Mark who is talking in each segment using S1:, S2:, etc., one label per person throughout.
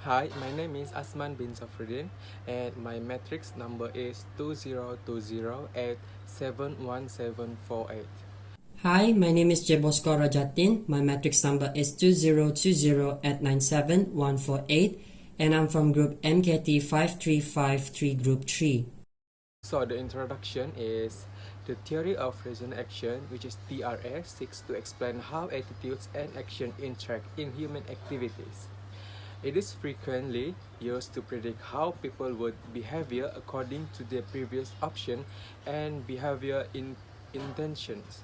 S1: Hi, my name is Asman bin Safruddin and my matrix number is 2020871748.
S2: Hi, my name is Jebosko Rajatin. My matrix number is 2020 at 97148 and I'm from group MKT5353 group 3.
S1: So the introduction is the theory of resonant action, which is TRA, seeks to explain how attitudes and action interact in human activities. It is frequently used to predict how people would behavior according to their previous option and behavior intentions.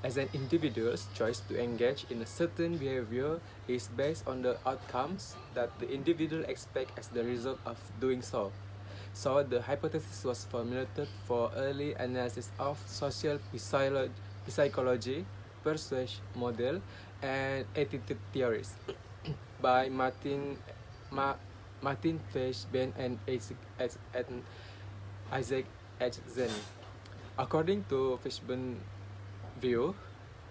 S1: As an individual's choice to engage in a certain behavior is based on the outcomes that the individual expects as the result of doing so. So the hypothesis was formulated for early analysis of social psychology, persuasion model, and attitude theories by Martin Fishbein and Isaac H. Zen. According to Fishbein view,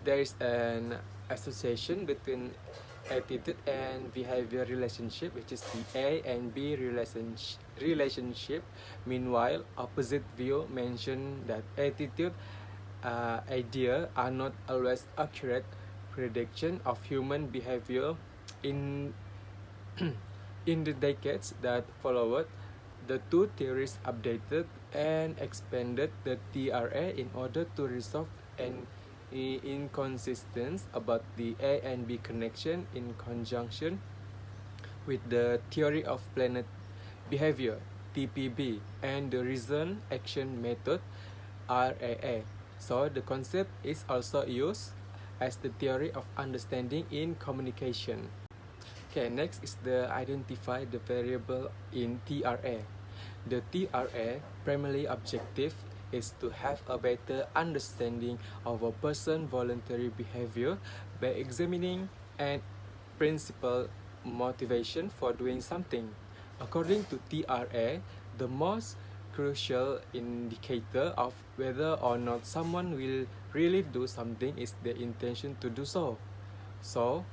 S1: there is an association between attitude and behavior relationship, which is the A and B relationship. Meanwhile, opposite view mention that attitude idea are not always accurate prediction of human behavior. In in the decades that followed, the two theories updated and expanded the TRA in order to resolve an inconsistency about the A and B connection in conjunction with the theory of planet behavior TPB and the reason action method RAA. So the concept is also used as the theory of understanding in communication. Okay, next is the identify the variable in TRA. The TRA primary objective is to have a better understanding of a person's voluntary behavior by examining and principal motivation for doing something. According to TRA, the most crucial indicator of whether or not someone will really do something is the intention to do so. So,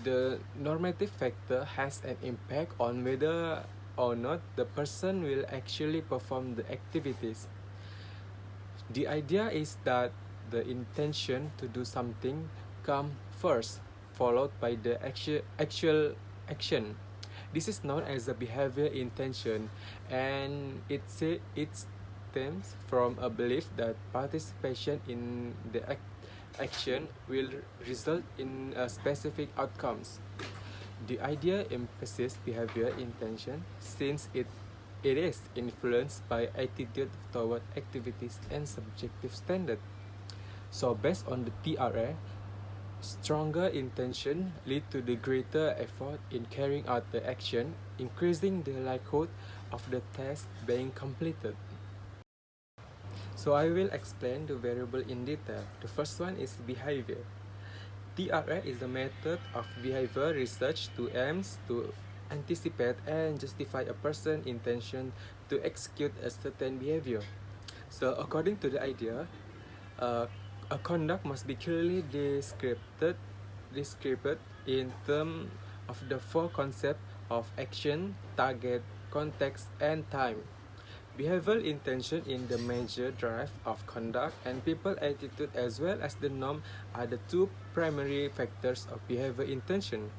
S1: the normative factor has an impact on whether or not the person will actually perform the activities. The idea is that the intention to do something comes first, followed by the actual action. This is known as a behavior intention, and it stems from a belief that participation in the action will result in specific outcomes. The idea emphasizes behavior intention since it is influenced by attitude toward activities and subjective standard. So based on the TRA, stronger intention lead to the greater effort in carrying out the action, increasing the likelihood of the task being completed. So I will explain the variable in detail. The first one is behavior. TRA is a method of behavior research to aims to anticipate and justify a person's intention to execute a certain behavior. So according to the idea, a conduct must be clearly described in terms of the four concepts of action, target, context, and time. Behavioral intention in the major drive of conduct and people attitude as well as the norm are the two primary factors of behavior intention.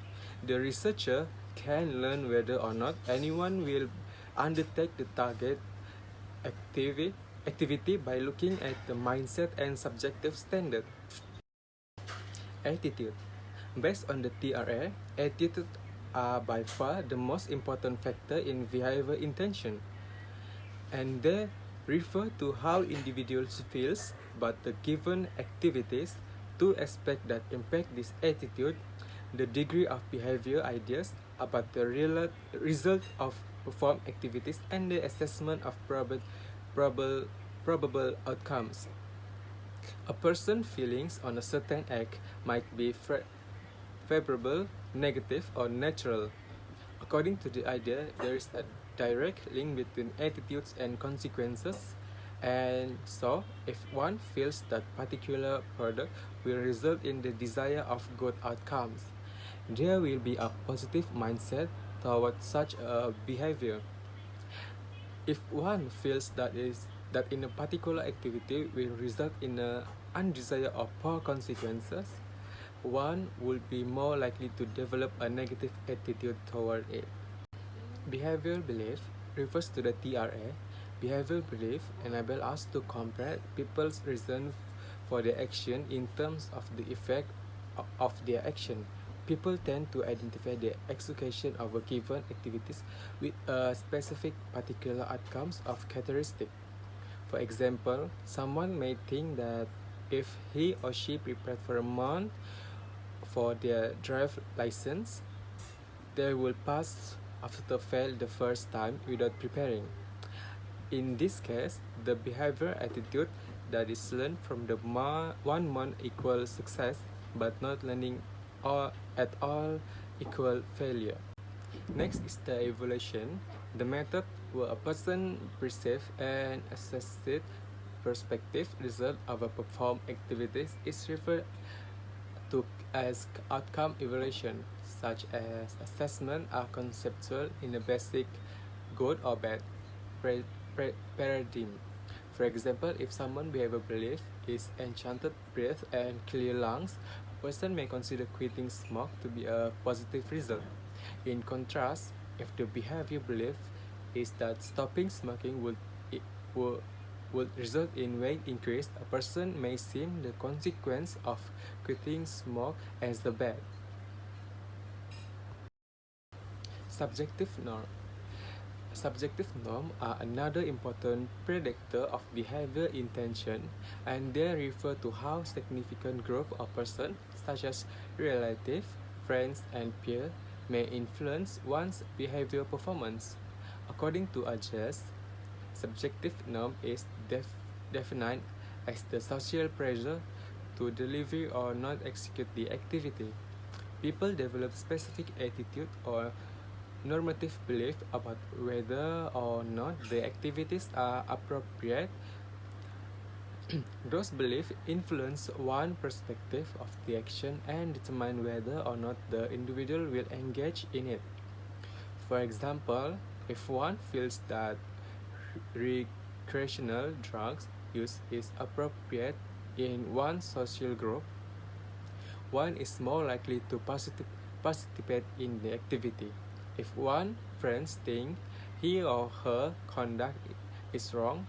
S1: The researcher can learn whether or not anyone will undertake the target activity by looking at the mindset and subjective standard. Attitude. Based on the TRA, attitude are by far the most important factor in behavior intention, and they refer to how individuals feels about the given activities. Two aspects that impact this attitude: the degree of behavior ideas about the result of performed activities and the assessment of probable outcomes. A person's feelings on a certain act might be favorable, negative, or neutral. According to the idea, there is a direct link between attitudes and consequences, and so if one feels that particular product will result in the desire of good outcomes, there will be a positive mindset towards such a behavior. If one feels that in a particular activity will result in a undesired or poor consequences, one will be more likely to develop a negative attitude toward it. Behavioral belief refers to the TRA. Behavioral belief enable us to compare people's reason for their action in terms of the effect of their action. People tend to identify the execution of a given activities with a specific particular outcomes of characteristic. For example, someone may think that if he or she prepared for a month for their drive license, they will pass after fail the first time without preparing. In this case, the behavior attitude that is learned from the 1 month equals success, but not learning at all equal failure. Next is the evaluation, the method where a person perceives and assesses perspective result of a performed activities is referred to as outcome evaluation, such as assessment are conceptual in a basic good or bad paradigm. For example, if someone behavior belief is enchanted breath and clear lungs, a person may consider quitting smoke to be a positive result. In contrast, if the behavior belief is that stopping smoking would result in weight increase, a person may see the consequence of quitting smoke as the bad. Subjective norm. Subjective norms are another important predictor of behavior intention, and they refer to how significant group of persons, such as relatives, friends, and peers, may influence one's behavior performance. According to Address, subjective norm is defined as the social pressure to deliver or not execute the activity. People develop specific attitude or normative belief about whether or not the activities are appropriate. Those beliefs influence one perspective of the action and determine whether or not the individual will engage in it. For example, if one feels that recreational drugs use is appropriate in one social group, one is more likely to participate in the activity. If one friend thinks he or her conduct is wrong,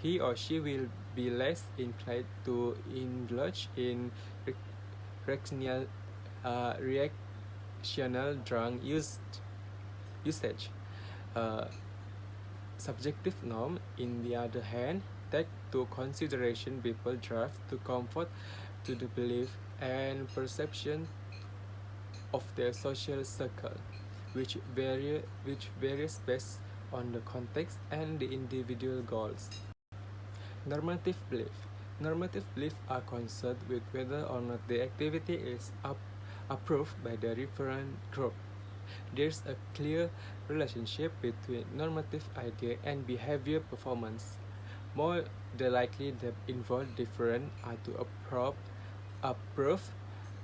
S1: he or she will be less inclined to indulge in recreational drug usage. Subjective norm, in the other hand, take to consideration people drive to comfort to the belief and perception of their social circle, which varies based on the context and the individual goals. Normative belief. Normative beliefs are concerned with whether or not the activity is approved by the referent group. There's a clear relationship between normative idea and behavior performance. More the likely that involved different are to approve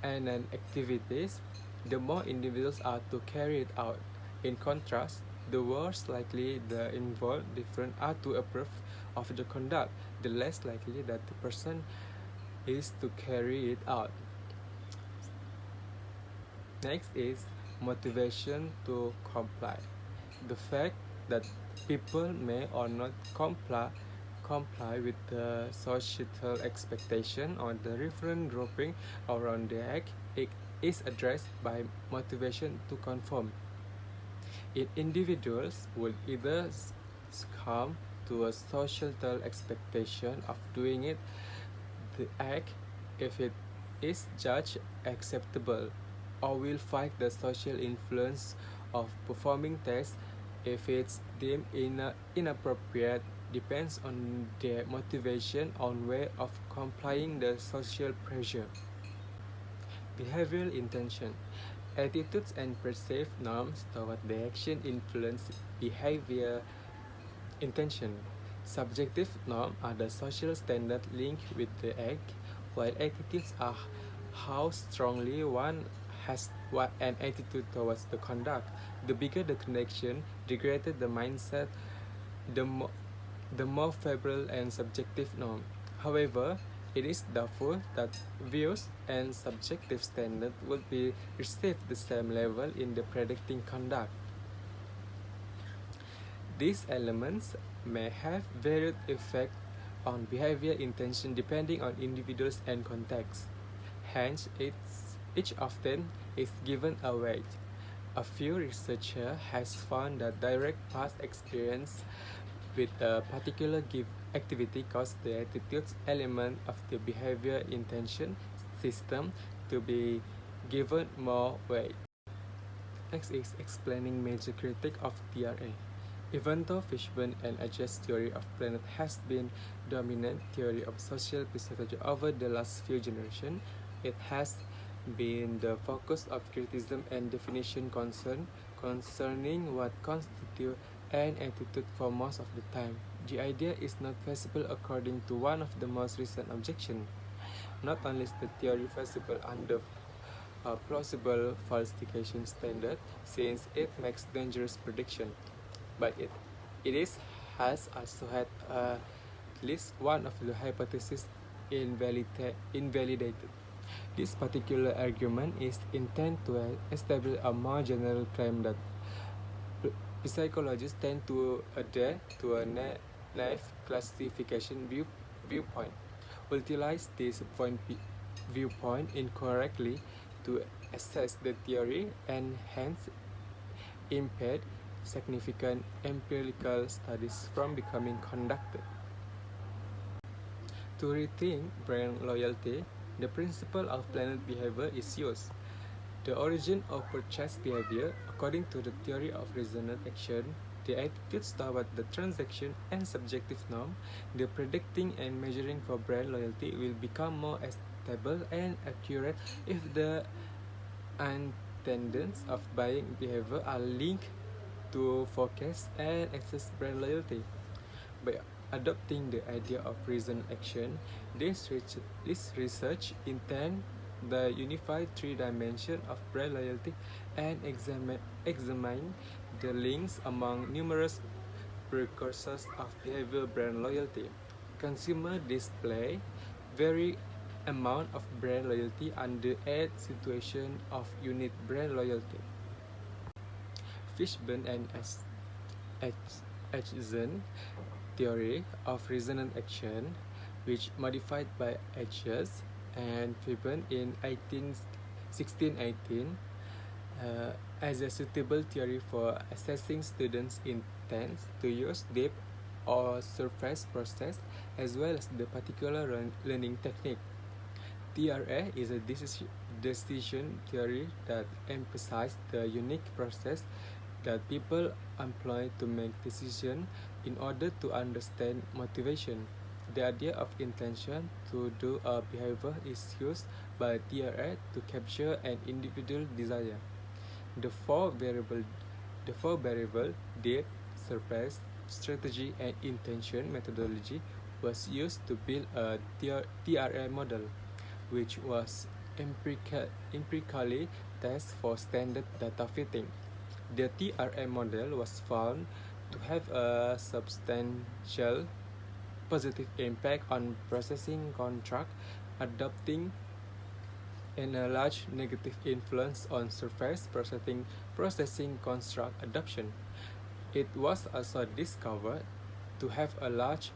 S1: and an activities, the more individuals are to carry it out. In contrast, the worse likely the involved different are to approve of the conduct, the less likely that the person is to carry it out. Next is motivation to comply. The fact that people may or not comply with the societal expectation or the referent grouping around the act, it is addressed by motivation to conform. If individuals would either succumb to a societal expectation of doing it, the act, if it is judged acceptable, or will fight the social influence of performing tests if it's deemed inappropriate, depends on their motivation on way of complying the social pressure. Behavioral intention. Attitudes and perceived norms toward the action influence behavior intention. Subjective norms are the social standard linked with the act, while attitudes are how strongly what an attitude towards the conduct. The bigger the connection, the greater the mindset, the more favorable and subjective norm. However, it is doubtful that views and subjective standards will be received the same level in the predicting conduct. These elements may have varied effect on behavior intention depending on individuals and context. Hence, each of them is given a weight. A few researchers has found that direct past experience with a particular activity cause the attitudes element of the behavior intention system to be given more weight. Next is explaining major critique of TRA. Even though Fishburne and Edge's theory of planet has been dominant theory of social psychology over the last few generations, it has been the focus of criticism and definition concerning what constitutes an attitude for most of the time. The idea is not feasible according to one of the most recent objections. Not only is the theory feasible under a plausible falsification standard, since it makes dangerous prediction, but has also had at least one of the hypotheses invalidated. This particular argument is intended to establish a more general claim that psychologists tend to adhere to a naive classification viewpoint, utilize this viewpoint incorrectly to assess the theory, and hence impede significant empirical studies from becoming conducted. To rethink brand loyalty, the principle of planet behavior is used. The origin of purchase behavior, according to the theory of resonant action, the attitudes toward the transaction and subjective norm, the predicting and measuring for brand loyalty will become more stable and accurate if the intendants of buying behavior are linked to forecast and access brand loyalty. By adopting the idea of reasoned action, this research intends the unified three dimensions of brand loyalty and examine the links among numerous precursors of behavioral brand loyalty. Consumer display very amount of brand loyalty under a situation of unit brand loyalty. Fishburne and Edge's theory of resonant action, which modified by Edges and Fishburne in 1618 as a suitable theory for assessing students' intent to use deep or surface process as well as the particular learning technique. TRA is a decision theory that emphasizes the unique process that people employ to make decisions in order to understand motivation. The idea of intention to do a behavior is used by TRA to capture an individual desire. The four variable depth, surface, strategy, and intention methodology was used to build a TRA model, which was empirically tested for standard data fitting. The TRA model was found to have a substantial positive impact on processing contract adopting and a large negative influence on surface processing construct adoption. It was also discovered to have a large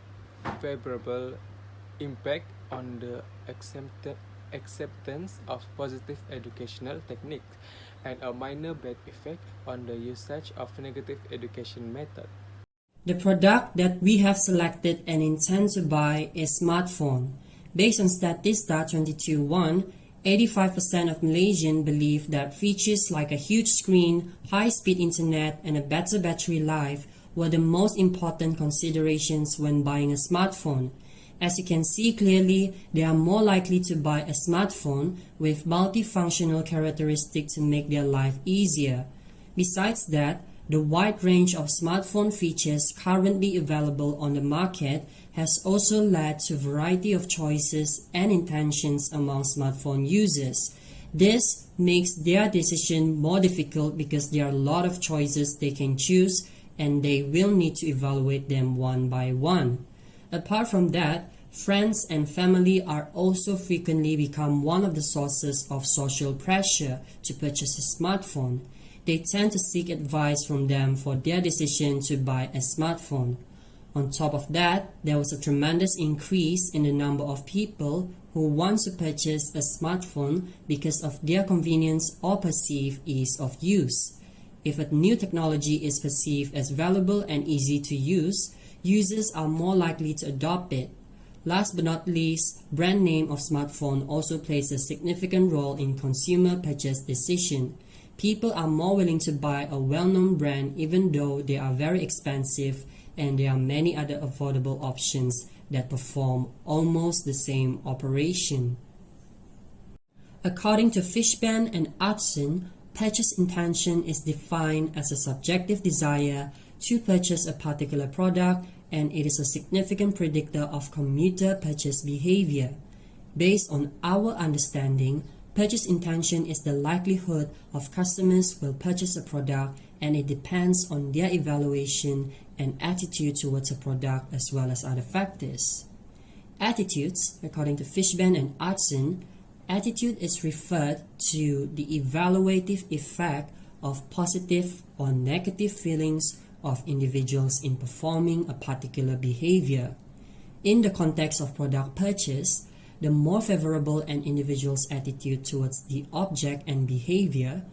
S1: favorable impact on the acceptance of positive educational techniques and a minor bad effect on the usage of negative education method.
S2: The product that we have selected and intend to buy is smartphone. Based on Statista 22.1, 85% of Malaysians believe that features like a huge screen, high-speed internet, and a better battery life were the most important considerations when buying a smartphone. As you can see clearly, they are more likely to buy a smartphone with multifunctional characteristics to make their life easier. Besides that, the wide range of smartphone features currently available on the market has also led to a variety of choices and intentions among smartphone users. This makes their decision more difficult because there are a lot of choices they can choose and they will need to evaluate them one by one. Apart from that, friends and family are also frequently become one of the sources of social pressure to purchase a smartphone. They tend to seek advice from them for their decision to buy a smartphone. On top of that, there was a tremendous increase in the number of people who want to purchase a smartphone because of their convenience or perceived ease of use. If a new technology is perceived as valuable and easy to use, users are more likely to adopt it. Last but not least, brand name of smartphone also plays a significant role in consumer purchase decision. People are more willing to buy a well-known brand even though they are very expensive, and there are many other affordable options that perform almost the same operation. According to Fishman and Hudson, purchase intention is defined as a subjective desire to purchase a particular product, and it is a significant predictor of commuter purchase behavior. Based on our understanding, purchase intention is the likelihood of customers will purchase a product, and it depends on their evaluation and attitude towards a product as well as other factors. Attitudes, according to Fishman and Hudson, attitude is referred to the evaluative effect of positive or negative feelings of individuals in performing a particular behavior. In the context of product purchase, the more favorable an individual's attitude towards the object and behavior,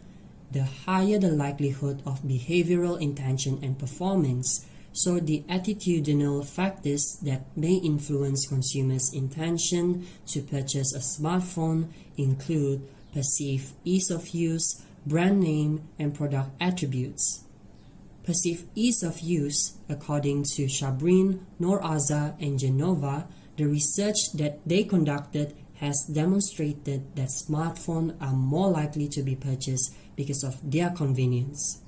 S2: the higher the likelihood of behavioral intention and performance. So the attitudinal factors that may influence consumers' intention to purchase a smartphone include perceived ease of use, brand name, and product attributes. Perceived ease of use, according to Shabrin, Noraza, and Genova, the research that they conducted has demonstrated that smartphones are more likely to be purchased because of their convenience.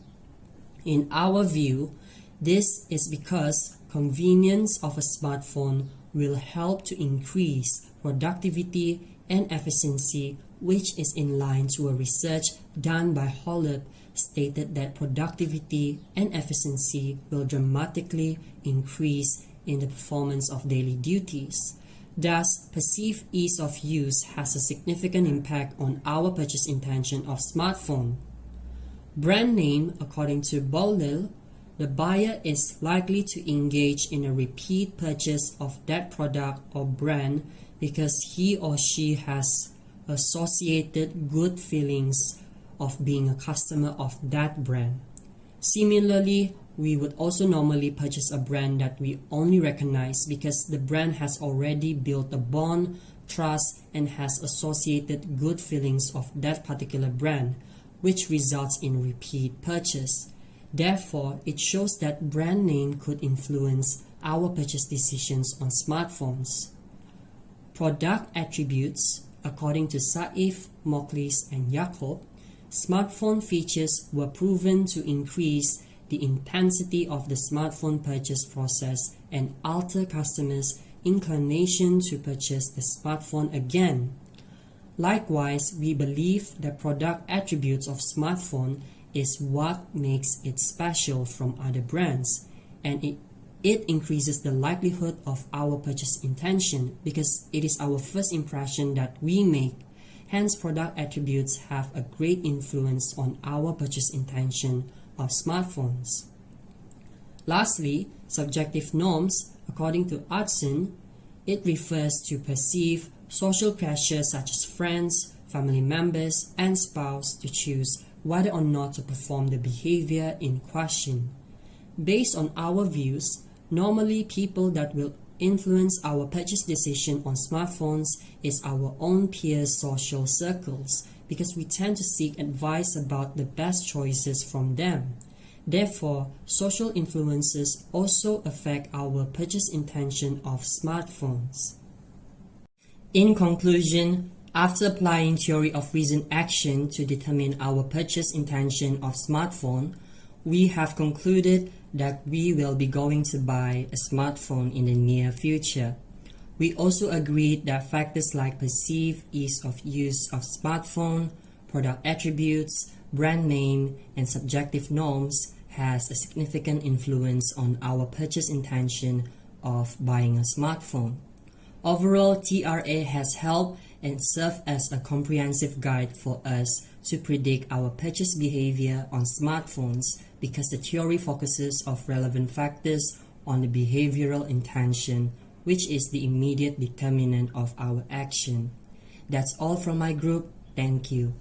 S2: In our view, this is because convenience of a smartphone will help to increase productivity and efficiency, which is in line to a research done by Holub stated that productivity and efficiency will dramatically increase in the performance of daily duties. Thus, perceived ease of use has a significant impact on our purchase intention of smartphone. Brand name, according to Bollil, the buyer is likely to engage in a repeat purchase of that product or brand because he or she has associated good feelings of being a customer of that brand. Similarly, we would also normally purchase a brand that we only recognize because the brand has already built a bond, trust, and has associated good feelings of that particular brand, which results in repeat purchase. Therefore, it shows that brand name could influence our purchase decisions on smartphones. Product attributes, according to Saif, Moklis, and Jacob, smartphone features were proven to increase the intensity of the smartphone purchase process and alter customers' inclination to purchase the smartphone again. Likewise, we believe the product attributes of smartphone is what makes it special from other brands, and it increases the likelihood of our purchase intention because it is our first impression that we make. Hence, product attributes have a great influence on our purchase intention of smartphones. Lastly, subjective norms, according to Hudson, it refers to perceived social pressure such as friends, family members, and spouse to choose whether or not to perform the behavior in question. Based on our views, normally people that will influence our purchase decision on smartphones is our own peers' social circles because we tend to seek advice about the best choices from them. Therefore, social influences also affect our purchase intention of smartphones. In conclusion, after applying theory of reason action to determine our purchase intention of smartphone, we have concluded that we will be going to buy a smartphone in the near future. We also agreed that factors like perceived ease of use of smartphone, product attributes, brand name, and subjective norms has a significant influence on our purchase intention of buying a smartphone. Overall, TRA has helped and served as a comprehensive guide for us to predict our purchase behavior on smartphones because the theory focuses on relevant factors on the behavioral intention, which is the immediate determinant of our action. That's all from my group. Thank you.